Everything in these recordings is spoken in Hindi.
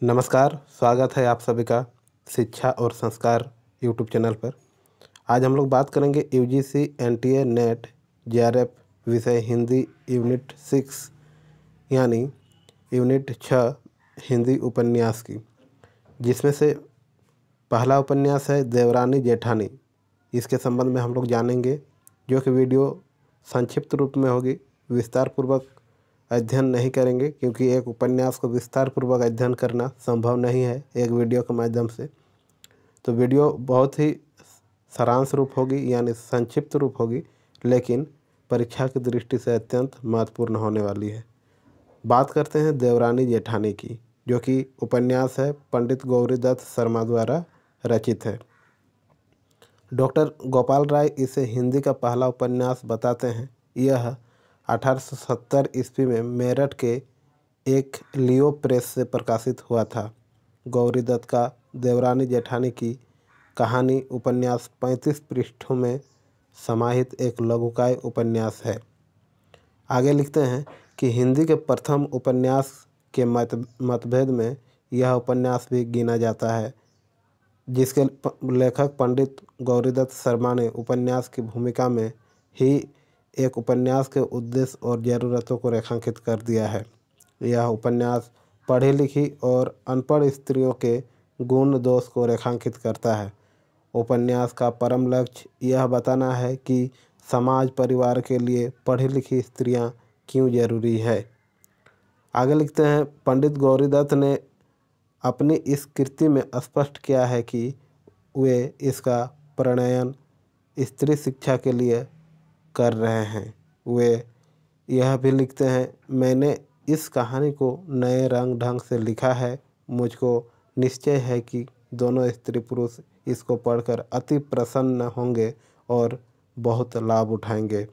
नमस्कार, स्वागत है आप सभी का शिक्षा और संस्कार यूट्यूब चैनल पर। आज हम लोग बात करेंगे यूजीसी एनटीए नेट जेआरएफ विषय हिंदी यूनिट 6 यानी यूनिट 6 हिंदी उपन्यास की, जिसमें से पहला उपन्यास है देवरानी जेठानी। इसके संबंध में हम लोग जानेंगे, जो कि वीडियो संक्षिप्त रूप में होगी, विस्तार पूर्वक अध्ययन नहीं करेंगे क्योंकि एक उपन्यास को विस्तार पूर्वक अध्ययन करना संभव नहीं है एक वीडियो के माध्यम से। तो वीडियो बहुत ही सारांश रूप होगी यानी संक्षिप्त रूप होगी, लेकिन परीक्षा की दृष्टि से अत्यंत महत्वपूर्ण होने वाली है। बात करते हैं देवरानी जेठानी की, जो कि उपन्यास है पंडित गौरीदत्त शर्मा द्वारा रचित है। डॉक्टर गोपाल राय इसे हिंदी का पहला उपन्यास बताते हैं। यह 1870 ईस्वी में मेरठ के एक लियो प्रेस से प्रकाशित हुआ था। गौरीदत्त का देवरानी जेठानी की कहानी उपन्यास 35 पृष्ठों में समाहित एक लघुकाय उपन्यास है। आगे लिखते हैं कि हिंदी के प्रथम उपन्यास के मतभेद में यह उपन्यास भी गिना जाता है, जिसके लेखक पंडित गौरीदत्त शर्मा ने उपन्यास की भूमिका में ही एक उपन्यास के उद्देश्य और ज़रूरतों को रेखांकित कर दिया है। यह उपन्यास पढ़ी लिखी और अनपढ़ स्त्रियों के गुण दोष को रेखांकित करता है। उपन्यास का परम लक्ष्य यह बताना है कि समाज परिवार के लिए पढ़ी लिखी स्त्रियां क्यों जरूरी है। आगे लिखते हैं, पंडित गौरीदत्त ने अपनी इस कृति में स्पष्ट किया है कि वे इसका प्रणयन स्त्री शिक्षा के लिए कर रहे हैं। वे यह भी लिखते हैं, मैंने इस कहानी को नए रंग ढंग से लिखा है। मुझको निश्चय है कि दोनों स्त्री पुरुष इसको पढ़कर अति प्रसन्न होंगे और बहुत लाभ उठाएंगे।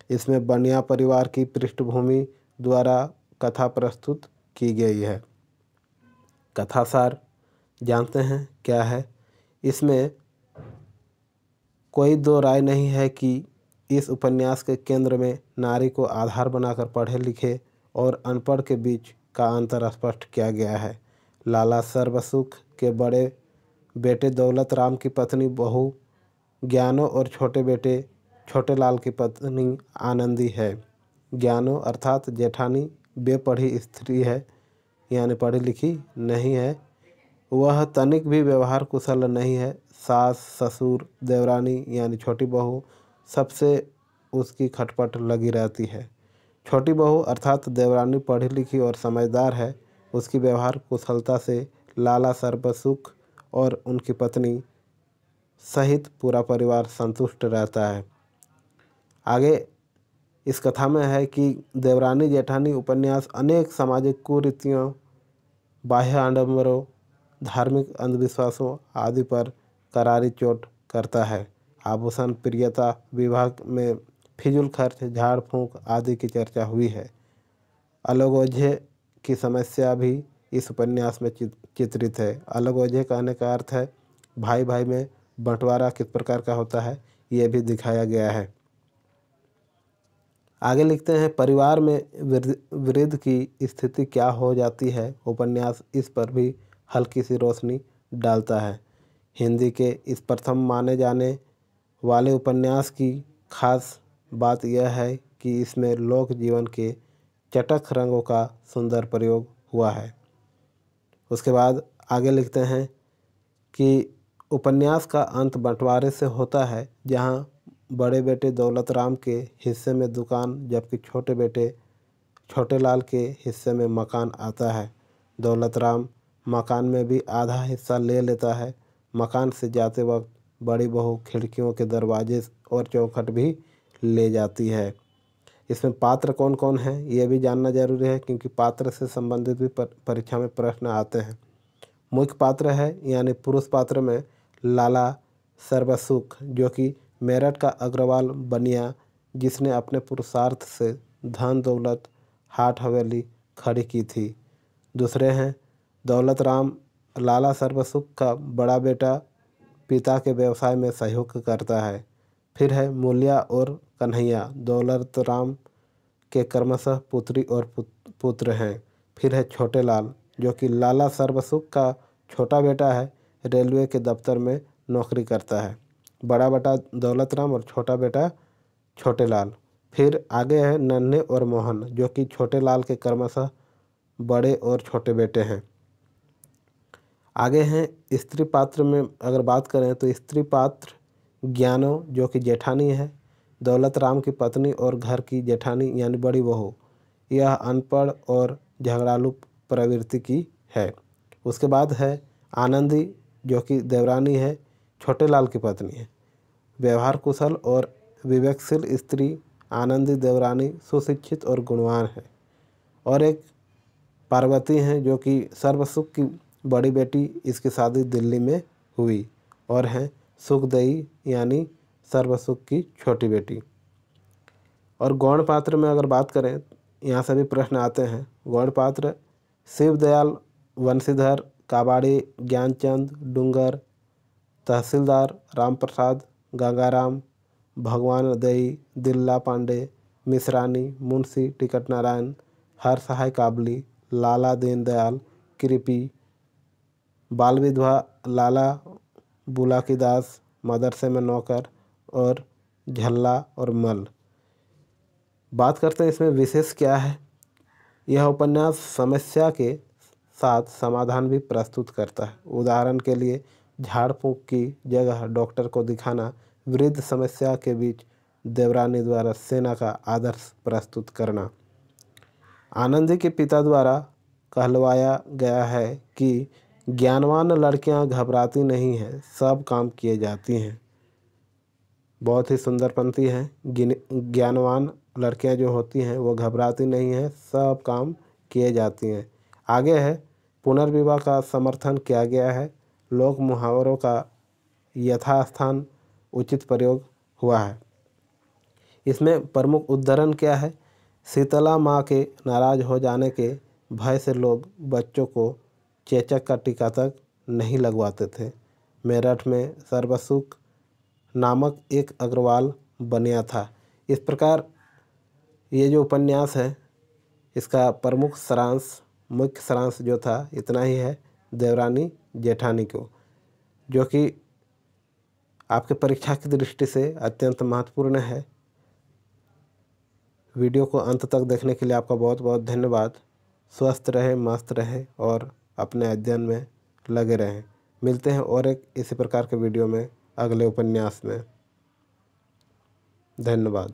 इसमें बनिया परिवार की पृष्ठभूमि द्वारा कथा प्रस्तुत की गई है। कथासार जानते हैं क्या है। इसमें कोई दो राय नहीं है कि इस उपन्यास के केंद्र में नारी को आधार बनाकर पढ़े लिखे और अनपढ़ के बीच का अंतर स्पष्ट किया गया है। लाला सर्वसुख के बड़े बेटे दौलत राम की पत्नी बहू ज्ञानो और छोटे बेटे छोटे लाल की पत्नी आनंदी है। ज्ञानो अर्थात जेठानी बेपढ़ी स्त्री है, यानी पढ़ी लिखी नहीं है। वह तनिक भी व्यवहार कुशल नहीं है। सास ससुर देवरानी यानी छोटी बहू सबसे उसकी खटपट लगी रहती है। छोटी बहू अर्थात देवरानी पढ़ी लिखी और समझदार है। उसकी व्यवहार कुशलता से लाला सर्वसुख और उनकी पत्नी सहित पूरा परिवार संतुष्ट रहता है। आगे इस कथा में है कि देवरानी जेठानी उपन्यास अनेक सामाजिक कुरीतियों, बाह्य आडंबरों, धार्मिक अंधविश्वासों आदि पर करारी चोट करता है। आभूषण प्रियता, विवाह में फिजूल खर्च, झाड़ फूंक आदि की चर्चा हुई है। अलगोजे की समस्या भी इस उपन्यास में चित्रित है। अलगोजे कहने का अर्थ है भाई भाई में बंटवारा किस प्रकार का होता है, ये भी दिखाया गया है। आगे लिखते हैं, परिवार में वृद्ध की स्थिति क्या हो जाती है। उपन्यास इस पर भी हल्की सी रोशनी डालता है। हिंदी के इस प्रथम माने जाने वाले उपन्यास की खास बात यह है कि इसमें लोक जीवन के चटख रंगों का सुंदर प्रयोग हुआ है। उसके बाद आगे लिखते हैं कि उपन्यास का अंत बंटवारे से होता है, जहाँ बड़े बेटे दौलत राम के हिस्से में दुकान जबकि छोटे बेटे छोटे लाल के हिस्से में मकान आता है। दौलत राम मकान में भी आधा हिस्सा ले लेता है। मकान से जाते वक्त बड़ी बहू खिड़कियों के दरवाजे और चौखट भी ले जाती है। इसमें पात्र कौन कौन है ये भी जानना जरूरी है, क्योंकि पात्र से संबंधित भी परीक्षा में प्रश्न आते हैं। मुख्य पात्र है यानी पुरुष पात्र में लाला सर्वसुख, जो कि मेरठ का अग्रवाल बनिया, जिसने अपने पुरुषार्थ से धन दौलत हाट हवेली खड़ी की थी। दूसरे हैं दौलत राम, लाला सर्वसुख का बड़ा बेटा, पिता के व्यवसाय में सहयोग करता है। फिर है मूलिया और कन्हैया, दौलत राम के क्रमशः पुत्री और पुत्र हैं। फिर है छोटे लाल, जो कि लाला सर्वसुख का छोटा बेटा है, रेलवे के दफ्तर में नौकरी करता है। बड़ा बेटा दौलत राम और छोटा बेटा छोटे लाल। फिर आगे है नन्हे और मोहन, जो कि छोटे लाल के क्रमशः बड़े और छोटे बेटे हैं। आगे हैं स्त्री पात्र में अगर बात करें तो स्त्री पात्र ज्ञानो, जो कि जेठानी है, दौलत राम की पत्नी और घर की जेठानी यानी बड़ी बहू। यह अनपढ़ और झगड़ालू प्रवृत्ति की है। उसके बाद है आनंदी, जो कि देवरानी है, छोटे लाल की पत्नी है। व्यवहार कुशल और विवेकशील स्त्री आनंदी देवरानी सुशिक्षित और गुणवान है। और एक पार्वती हैं, जो कि सर्वसुख की बड़ी बेटी, इसकी शादी दिल्ली में हुई और हैं सुखदयी यानी सर्वसुख की छोटी बेटी। और गौण पात्र में अगर बात करें, यहाँ से भी प्रश्न आते हैं। गौण पात्र शिवदयाल, वंशीधर, काबाड़ी, ज्ञानचंद, डूंगर, तहसीलदार, राम प्रसाद, गंगाराम, भगवान दई, दिल्ला पांडे, मिश्रानी, मुंशी टिकट नारायण, हर सहाय काबली, लाला दीनदयाल, कृपी, बाल विधवा लाला बुलाकीदास, मदरसे में नौकर और झल्ला और मल। बात करते हैं इसमें विशेष क्या है। यह उपन्यास समस्या के साथ समाधान भी प्रस्तुत करता है। उदाहरण के लिए झाड़ फूंक की जगह डॉक्टर को दिखाना, वृद्ध समस्या के बीच देवरानी द्वारा सेना का आदर्श प्रस्तुत करना। आनंदी के पिता द्वारा कहलवाया गया है कि ज्ञानवान लड़कियां घबराती नहीं हैं, सब काम किए जाती हैं। बहुत ही सुंदर पंक्ति है। ज्ञानवान लड़कियां जो होती हैं वो घबराती नहीं हैं, सब काम किए जाती हैं। आगे है पुनर्विवाह का समर्थन किया गया है। लोक मुहावरों का यथास्थान उचित प्रयोग हुआ है। इसमें प्रमुख उद्धरण क्या है। शीतला माँ के नाराज हो जाने के भय से लोग बच्चों को चेचक का टीका तक नहीं लगवाते थे। मेरठ में सर्वसुख नामक एक अग्रवाल बनिया था। इस प्रकार ये जो उपन्यास है इसका प्रमुख सारांश, मुख्य सारांश जो था इतना ही है, देवरानी जेठानी को, जो कि आपके परीक्षा की दृष्टि से अत्यंत महत्वपूर्ण है। वीडियो को अंत तक देखने के लिए आपका बहुत बहुत धन्यवाद। स्वस्थ रहें, मस्त रहें और अपने अध्ययन में लगे रहें। मिलते हैं और एक इसी प्रकार के वीडियो में अगले उपन्यास में। धन्यवाद।